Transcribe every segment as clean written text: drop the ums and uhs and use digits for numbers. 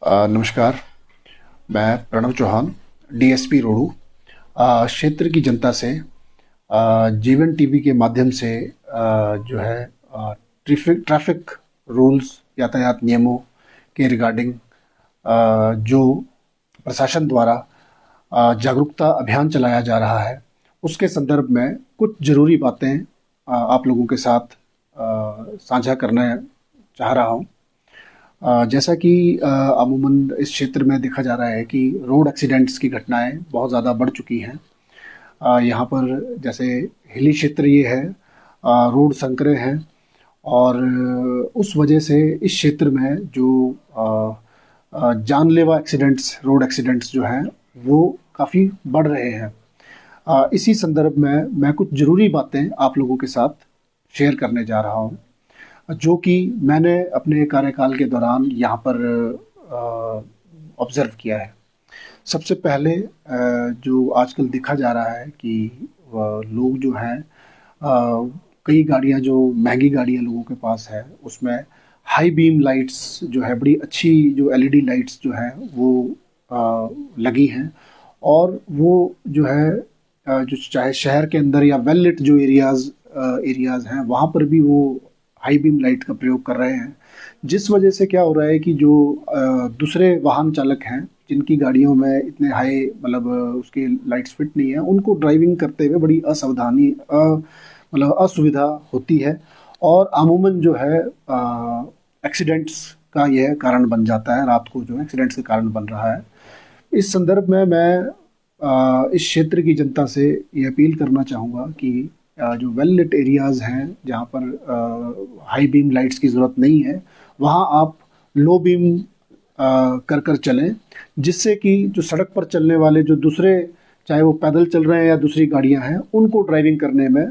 नमस्कार। मैं प्रणव चौहान, डीएसपी रोडू, क्षेत्र की जनता से जीवन टीवी के माध्यम से जो है ट्रैफिक ट्रैफिक रूल्स, यातायात नियमों के रिगार्डिंग जो प्रशासन द्वारा जागरूकता अभियान चलाया जा रहा है, उसके संदर्भ में कुछ ज़रूरी बातें आप लोगों के साथ साझा करना चाह रहा हूँ। जैसा कि अमूमन इस क्षेत्र में देखा जा रहा है कि रोड एक्सीडेंट्स की घटनाएं बहुत ज़्यादा बढ़ चुकी हैं। यहाँ पर जैसे हिली क्षेत्र ये है, रोड संकरे हैं और उस वजह से इस क्षेत्र में जो जानलेवा एक्सीडेंट्स, रोड एक्सीडेंट्स जो हैं वो काफ़ी बढ़ रहे हैं। इसी संदर्भ में मैं कुछ ज़रूरी बातें आप लोगों के साथ शेयर करने जा रहा हूँ, जो कि मैंने अपने कार्यकाल के दौरान यहाँ पर ऑब्ज़र्व किया है। सबसे पहले जो आजकल देखा जा रहा है कि लोग जो हैं, कई गाड़ियाँ जो महंगी गाड़ियाँ लोगों के पास है, उसमें हाई बीम लाइट्स जो है, बड़ी अच्छी जो एलईडी लाइट्स जो हैं वो लगी हैं और वो जो है जो चाहे शहर के अंदर या वेल लिट जो एरियाज़ हैं वहाँ पर भी वो हाई बीम लाइट का प्रयोग कर रहे हैं, जिस वजह से क्या हो रहा है कि जो दूसरे वाहन चालक हैं जिनकी गाड़ियों में इतने हाई मतलब उसकी लाइट्स फिट नहीं है, उनको ड्राइविंग करते हुए बड़ी असावधानी मतलब असुविधा होती है और अमूमन जो है एक्सीडेंट्स का यह कारण बन जाता है। रात को जो एक्सीडेंट्स के कारण बन रहा है। इस संदर्भ में मैं इस क्षेत्र की जनता से ये अपील करना चाहूँगा कि जो वेल लिट एरियाज़ हैं जहाँ पर हाई बीम लाइट्स की ज़रूरत नहीं है, वहाँ आप लो बीम कर चलें, जिससे कि जो सड़क पर चलने वाले जो दूसरे, चाहे वो पैदल चल रहे हैं या दूसरी गाड़ियाँ हैं, उनको ड्राइविंग करने में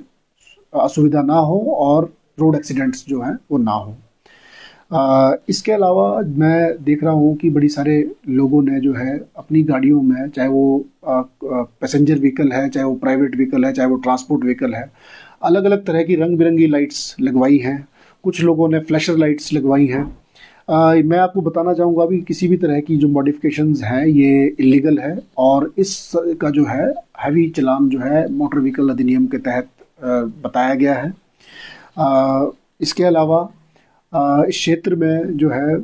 असुविधा ना हो और रोड एक्सीडेंट्स जो हैं वो ना हो। इसके अलावा मैं देख रहा हूँ कि बड़ी सारे लोगों ने जो है अपनी गाड़ियों में, चाहे वो पैसेंजर व्हीकल है, चाहे वो प्राइवेट व्हीकल है, चाहे वो ट्रांसपोर्ट व्हीकल है, अलग अलग तरह की रंग बिरंगी लाइट्स लगवाई हैं। कुछ लोगों ने फ्लैशर लाइट्स लगवाई हैं। मैं आपको बताना चाहूँगा भी किसी भी तरह की जो मॉडिफिकेशंस हैं ये इलीगल है और इस का जो है हैवी चालान जो है मोटर व्हीकल अधिनियम के तहत बताया गया है। इसके अलावा इस क्षेत्र में जो है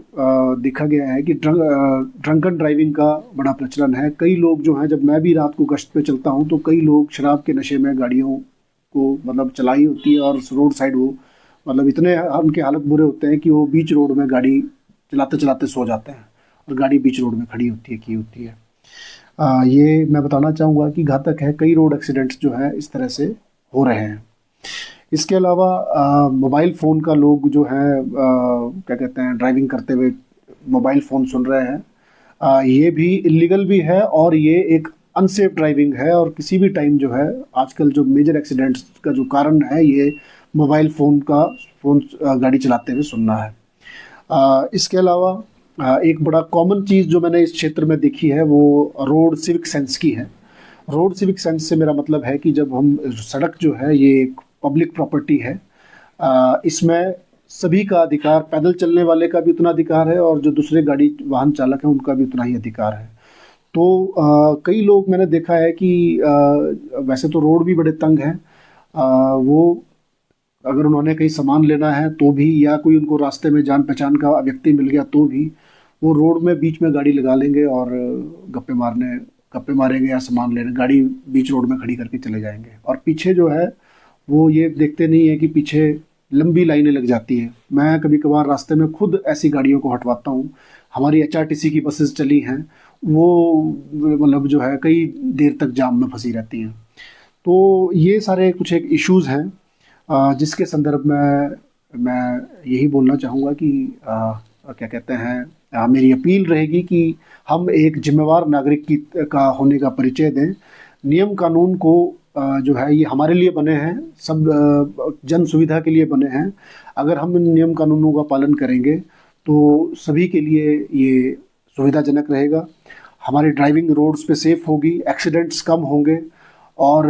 देखा गया है कि ड्रंकन ड्राइविंग का बड़ा प्रचलन है। कई लोग जो हैं, जब मैं भी रात को गश्त पे चलता हूं तो कई लोग शराब के नशे में गाड़ियों को मतलब चलाई होती है और रोड साइड वो मतलब इतने उनके हालत बुरे होते हैं कि वो बीच रोड में गाड़ी चलाते चलाते सो जाते हैं और गाड़ी बीच रोड में खड़ी होती है। ये मैं बताना चाहूँगा कि घातक है। कई रोड एक्सीडेंट्स जो है इस तरह से हो रहे हैं। इसके अलावा मोबाइल फ़ोन का लोग जो है क्या कहते हैं, ड्राइविंग करते हुए मोबाइल फ़ोन सुन रहे हैं, ये भी इलीगल भी है और ये एक अनसेफ ड्राइविंग है और किसी भी टाइम जो है आजकल जो मेजर एक्सीडेंट्स का जो कारण है ये मोबाइल फ़ोन गाड़ी चलाते हुए सुनना है। इसके अलावा एक बड़ा कॉमन चीज़ जो मैंने इस क्षेत्र में देखी है वो रोड सिविक सेंस की है। रोड सिविक सेंस से मेरा मतलब है कि जब हम सड़क जो है ये एक पब्लिक प्रॉपर्टी है, इसमें सभी का अधिकार, पैदल चलने वाले का भी उतना अधिकार है और जो दूसरे गाड़ी वाहन चालक हैं उनका भी उतना ही अधिकार है। तो कई लोग मैंने देखा है कि वैसे तो रोड भी बड़े तंग हैं, वो अगर उन्होंने कहीं सामान लेना है तो भी, या कोई उनको रास्ते में जान पहचान का व्यक्ति मिल गया तो भी वो रोड में बीच में गाड़ी लगा लेंगे और गप्पे मारेंगे या सामान लेने गाड़ी बीच रोड में खड़ी करके चले जाएंगे और पीछे जो है वो ये देखते नहीं है कि पीछे लंबी लाइनें लग जाती हैं। मैं कभी कभार रास्ते में खुद ऐसी गाड़ियों को हटवाता हूँ। हमारी एचआरटीसी की बसेस चली हैं, वो मतलब जो है कई देर तक जाम में फंसी रहती हैं। तो ये सारे कुछ एक इश्यूज़ हैं जिसके संदर्भ में मैं यही बोलना चाहूँगा कि क्या कहते हैं, मेरी अपील रहेगी कि हम एक जिम्मेवार नागरिक का होने का परिचय दें। नियम कानून को जो है ये हमारे लिए बने हैं, सब जन सुविधा के लिए बने हैं। अगर हम इन नियम कानूनों का पालन करेंगे तो सभी के लिए ये सुविधाजनक रहेगा। हमारी ड्राइविंग रोड्स पे सेफ होगी, एक्सीडेंट्स कम होंगे और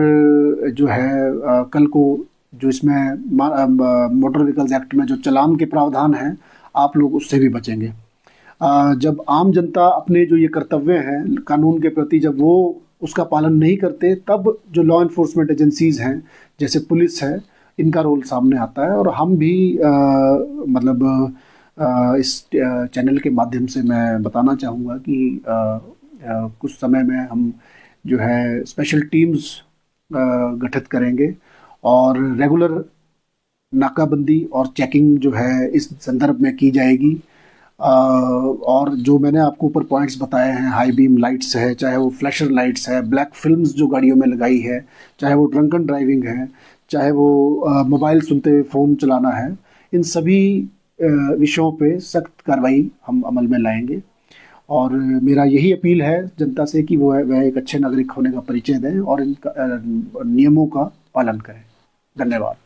जो है कल को जो इसमें मोटर व्हीकल्स एक्ट में जो चालान के प्रावधान हैं, आप लोग उससे भी बचेंगे। जब आम जनता अपने जो ये कर्तव्य हैं कानून के प्रति, जब वो उसका पालन नहीं करते, तब जो लॉ एनफोर्समेंट एजेंसीज हैं जैसे पुलिस है, इनका रोल सामने आता है। और हम भी मतलब इस चैनल के माध्यम से मैं बताना चाहूँगा कि कुछ समय में हम जो है स्पेशल टीम्स गठित करेंगे और रेगुलर नाकाबंदी और चेकिंग जो है इस संदर्भ में की जाएगी। और जो मैंने आपको ऊपर पॉइंट्स बताए हैं, हाई बीम लाइट्स है, चाहे वो फ्लैशर लाइट्स है, ब्लैक फिल्म्स जो गाड़ियों में लगाई है, चाहे वो ड्रंकन ड्राइविंग है, चाहे वो मोबाइल सुनते हुए फ़ोन चलाना है, इन सभी विषयों पे सख्त कार्रवाई हम अमल में लाएंगे। और मेरा यही अपील है जनता से कि वह एक अच्छे नागरिक होने का परिचय दें और इन नियमों का पालन करें। धन्यवाद।